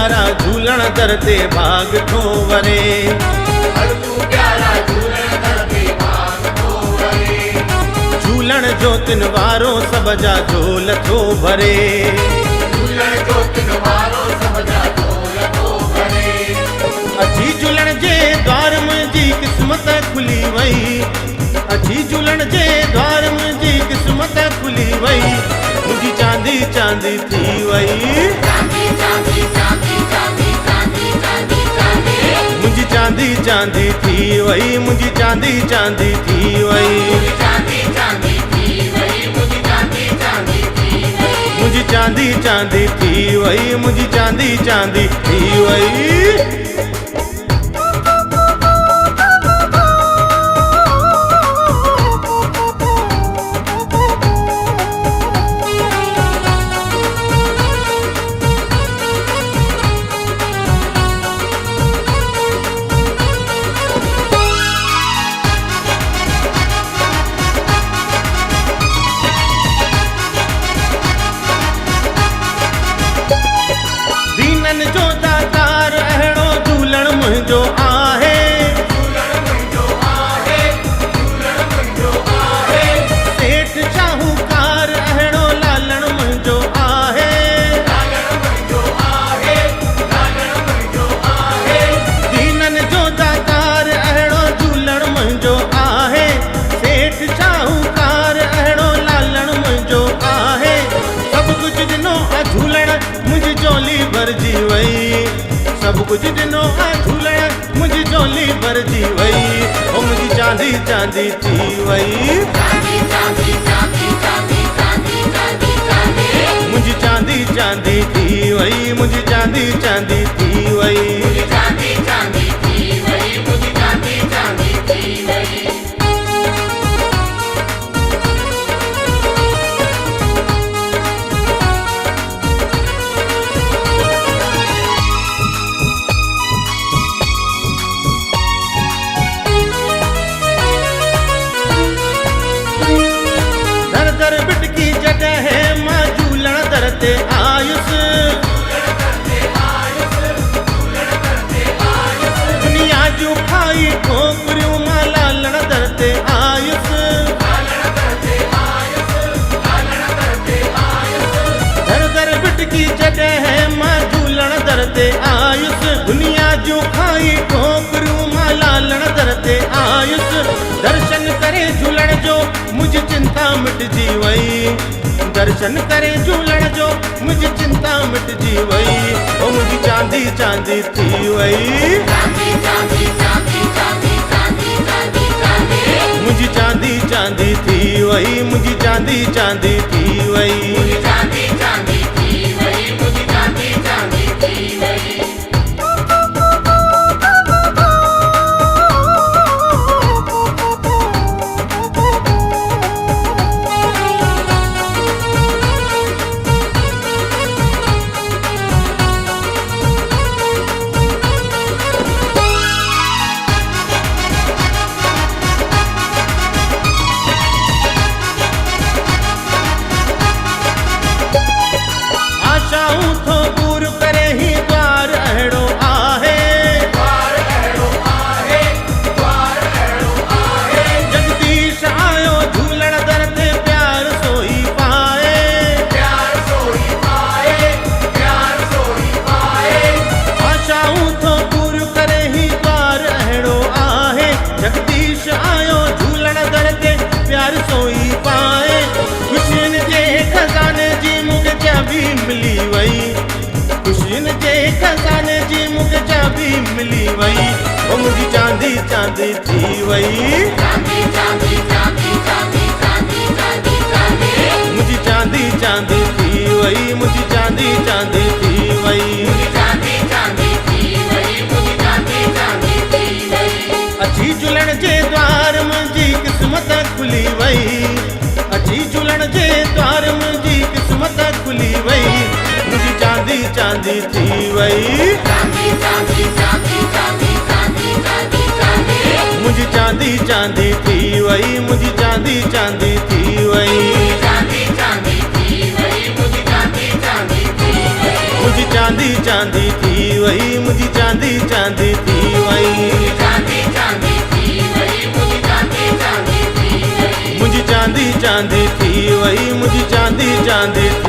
प्यारा झूलण दर ते भाग थो वरे। हर तू प्यारा झूलण दर ते भाग थो वरे। झूलण जो तिन वारो सब जा झोल थो भरे। झूलण जो तिन वारो सब जा झोल थो भरे। अची झूलण जे द्वार मुंहिंजी किस्मत खुली वई। अची झूलण जे द्वार मुंहिंजी किस्मत खुली वई। मुंहिंजी चांदी चांदी थी वई। चांदी चांदी चांदी चांदी चांदी चांदी चांदी मुंहिंजी चांदी चांदी थी वई। मुंहिंजी चांदी चांदी थी वई। चांदी चांदी थी वई। मुझी चांदी चांदी थी वई। मुंहिंजी चांदी चांदी थी वई। मुंहिंजी चांदी चांदी थी वई। दीनन जो दातार अहिड़ो झूलण मुंहिंजो आहे। झूलण मुंहिंजो आहे। झूलण मुंहिंजो आहे। सेठ शाहूकार अहिड़ो लालण मुंहिंजो आहे। लालण मुंहिंजो आहे। लालण मुंहिंजो आहे। दीनन जो दातार अहिड़ो झूलण मुंहिंजो आहे। सेठ शाहूकार अहिड़ो लालण मुंहिंजो आहे। सभु कुझु ॾिनो आहे झूलण मुंहिंजी झोली भरिजी वई। सभु कुझु ॾिनो आहे झूलण मुंहिंजी झोली भरिजी वई। ओ मुंहिंजी चांदी चांदी थी वई। चांदी चांदी चांदी चांदी चांदी चांदी चांदी मुंहिंजी चांदी चांदी थी वई। मुंहिंजी चांदी चांदी थी वई। चांदी चांदी थी वई। मुझी चांदी चांदी थी वई। दर दर बिटकी जगह है मां झूलण दर ते आयुस। दुनिया जूं खाई ठोकरियूं मां लालण दर ते आयुस। दर दर बिटकी जगह है मां झूलण दर ते आयुस। दुनिया जूं खाई ठोकरियूं मां लालण दर ते आयुस। दर्शन करे झूलण जो मुझी चिंता मिटजी वई। दर्शन करे झूलण जो मुझी चिंता मिटजी वई। ओ मुझी चांदी चांदी थी वई। चांदी चांदी चांदी चांदी चांदी चांदी चांदी मुझी चांदी चांदी थी वई। मुझी चांदी चांदी थी वई। चांदी चांदी थी वई। मुझी चांदी चांदी थी वई। आशाऊं थो पूर करे ही द्वार अहिड़ो आहे। द्वार अहिड़ो आहे। द्वार अहिड़ो आहे। जगदीश आयो झूलण दर ते प्यार सोई पाए। प्यार सोई पाए। प्यार सोई पाए। आशाऊं थो पूर करे ही द्वार अहिड़ो आहे। जगदीश आयो झूलण दर ते प्यार सोई पाए। खुशियुनि जे खज़ाने जी मूंखे चाबी मिली वई। खुशियुनि जे खज़ाने जी मूंखे चाबी मिली वई। ओ मुंहिंजी चांदी चांदी थी वई। चांदी चांदी चांदी चांदी चांदी चांदी चांदी मुंहिंजी चांदी चांदी थी वई। मुंहिंजी चांदी चांदी थी वई। चांदी चांदी थी वई। मुझी चांदी चांदी थी वई। अची झूलण जे द्वार मुंहिंजी किस्मत खुली वई। अची झूलण जे द्वार मुंहिंजी किस्मत खुली वई। मुंहिंजी चांदी चांदी थी वई। चांदी चांदी चांदी चांदी चांदी चांदी चांदी मुंहिंजी चांदी चांदी थी वई। मुंहिंजी चांदी चांदी थी वई। चांदी चांदी थी वई। मुझी चांदी चांदी थी वई। मुंहिंजी चांदी चांदी थी मुझी चांदी चांदी थी वही मुझी चांदी चांदी थी।